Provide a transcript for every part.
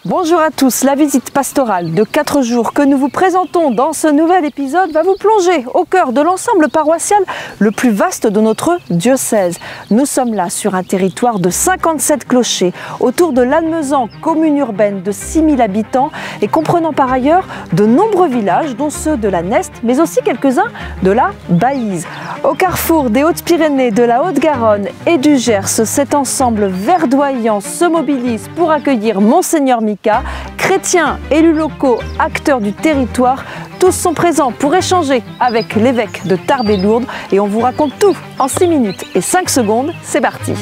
Bonjour à tous, la visite pastorale de 4 jours que nous vous présentons dans ce nouvel épisode va vous plonger au cœur de l'ensemble paroissial le plus vaste de notre diocèse. Nous sommes là sur un territoire de 57 clochers, autour de Lannemezan, commune urbaine de 6000 habitants et comprenant par ailleurs de nombreux villages, dont ceux de la Neste, mais aussi quelques-uns de la Baïse. Au carrefour des Hautes-Pyrénées, de la Haute-Garonne et du Gers, cet ensemble verdoyant se mobilise pour accueillir Monseigneur Mika, chrétiens, élus locaux, acteurs du territoire, tous sont présents pour échanger avec l'évêque de Tarbes et Lourdes et on vous raconte tout en 6 minutes et 5 secondes, c'est parti.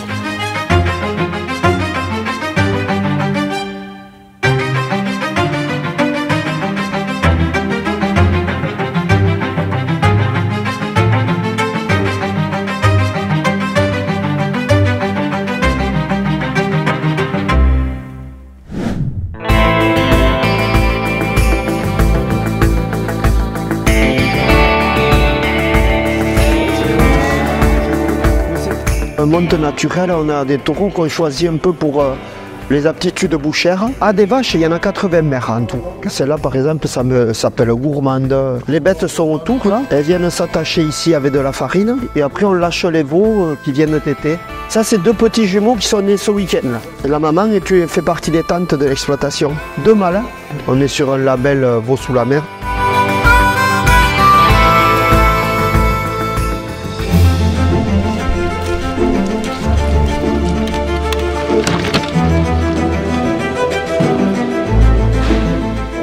Monte naturel, on a des taureaux qu'on choisit un peu pour les aptitudes bouchères. Ah, des vaches, il y en a 80 mères en tout. Celle-là, par exemple, ça s'appelle gourmande. Les bêtes sont autour, là. Elles viennent s'attacher ici avec de la farine. Et après, on lâche les veaux qui viennent téter. Ça, c'est 2 petits jumeaux qui sont nés ce week-end. La maman fait partie des tantes de l'exploitation. 2 mâles. On est sur un label veau sous la mer.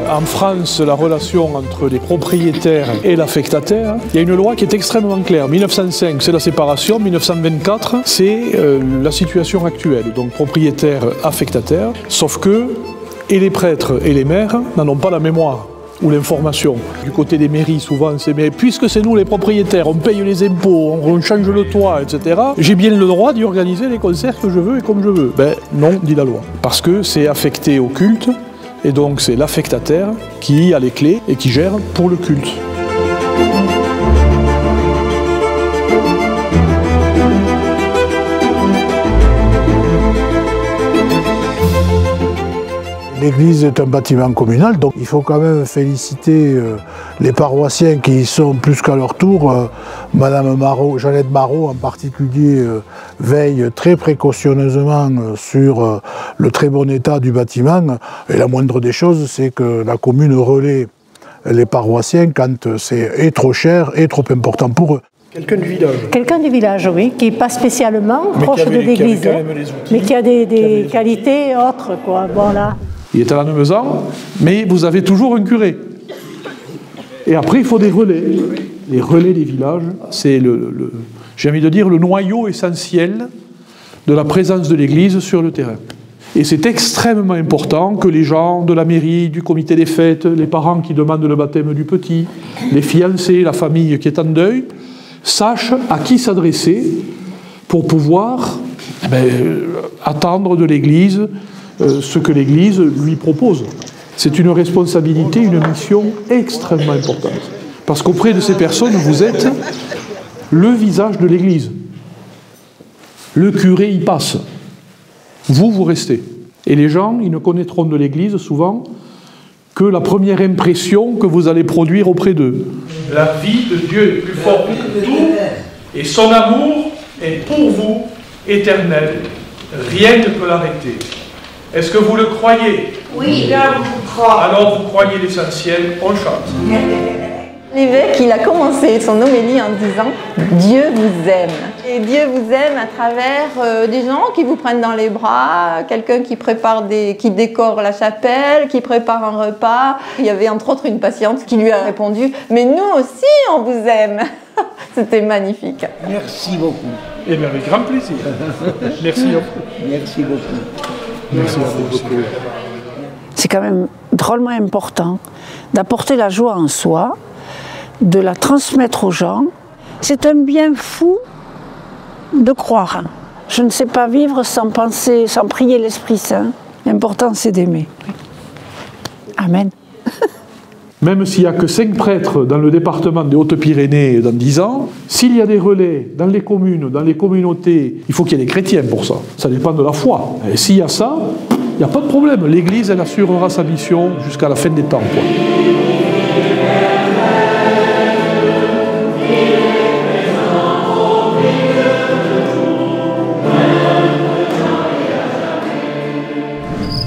En France, la relation entre les propriétaires et l'affectataire, il y a une loi qui est extrêmement claire. 1905, c'est la séparation. 1924, c'est la situation actuelle. Donc propriétaire-affectataire. Sauf que et les prêtres et les maires n'en ont pas la mémoire ou l'information. Du côté des mairies, souvent, c'est mais puisque c'est nous les propriétaires, on paye les impôts, on change le toit, etc. J'ai bien le droit d'y organiser les concerts que je veux et comme je veux. Ben non, dit la loi. Parce que c'est affecté au culte. Et donc c'est l'affectataire qui a les clés et qui gère pour le culte. L'église est un bâtiment communal, donc il faut quand même féliciter les paroissiens qui y sont plus qu'à leur tour. Madame Marot, Jeannette Marot en particulier, veille très précautionneusement sur le très bon état du bâtiment. Et la moindre des choses, c'est que la commune relaie les paroissiens quand c'est trop cher et trop important pour eux. Quelqu'un du village. Quelqu'un du village, oui, qui n'est pas spécialement proche de l'église, mais qui a des qualités autres, quoi. Voilà. Il est à Lannemezan, mais vous avez toujours un curé. Et après, il faut des relais. Les relais des villages, c'est j'ai envie de dire, le noyau essentiel de la présence de l'Église sur le terrain. Et c'est extrêmement important que les gens de la mairie, du comité des fêtes, les parents qui demandent le baptême du petit, les fiancés, la famille qui est en deuil, sachent à qui s'adresser pour pouvoir attendre de l'Église ce que l'Église lui propose. C'est une responsabilité, une mission extrêmement importante. Parce qu'auprès de ces personnes, vous êtes le visage de l'Église. Le curé y passe. Vous, vous restez. Et les gens, ils ne connaîtront de l'Église souvent que la première impression que vous allez produire auprès d'eux. La vie de Dieu est plus forte que tout, et son amour est pour vous éternel. Rien ne peut l'arrêter. Est-ce que vous le croyez? Oui, là, je crois. Alors vous croyez l'essentiel, on chante. L'évêque, il a commencé son homélie en disant « Dieu vous aime ». Et Dieu vous aime à travers des gens qui vous prennent dans les bras, quelqu'un qui qui décore la chapelle, qui prépare un repas. Il y avait entre autres une patiente qui lui a répondu « Mais nous aussi, on vous aime ». C'était magnifique. Merci beaucoup. Eh bien, avec grand plaisir. Merci. Merci beaucoup. Merci à vous beaucoup. C'est quand même drôlement important d'apporter la joie en soi, de la transmettre aux gens. C'est un bien fou de croire. Je ne sais pas vivre sans penser, sans prier l'Esprit Saint. L'important, c'est d'aimer. Amen. Même s'il n'y a que 5 prêtres dans le département des Hautes-Pyrénées dans 10 ans, s'il y a des relais dans les communes, dans les communautés, il faut qu'il y ait des chrétiens pour ça. Ça dépend de la foi. Et s'il y a ça, Il n'y a pas de problème. L'Église, elle assurera sa mission jusqu'à la fin des temps, quoi.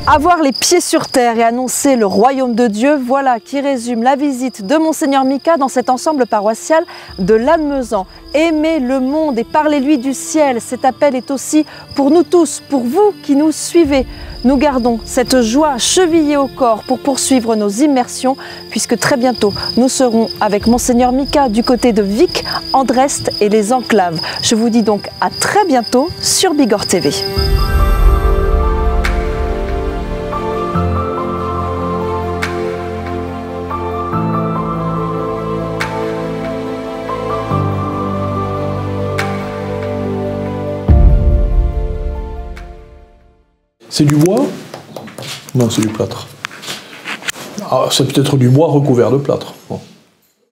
Avoir les pieds sur terre et annoncer le royaume de Dieu, voilà qui résume la visite de Monseigneur Mika dans cet ensemble paroissial de Lannemezan. Aimez le monde et parlez-lui du ciel. Cet appel est aussi pour nous tous, pour vous qui nous suivez. Nous gardons cette joie chevillée au corps pour poursuivre nos immersions, puisque très bientôt nous serons avec Monseigneur Mika du côté de Vic, Andrest et les Enclaves. Je vous dis donc à très bientôt sur Bigorre TV. C'est du bois? Non, c'est du plâtre. Ah, c'est peut-être du bois recouvert de plâtre. Bon.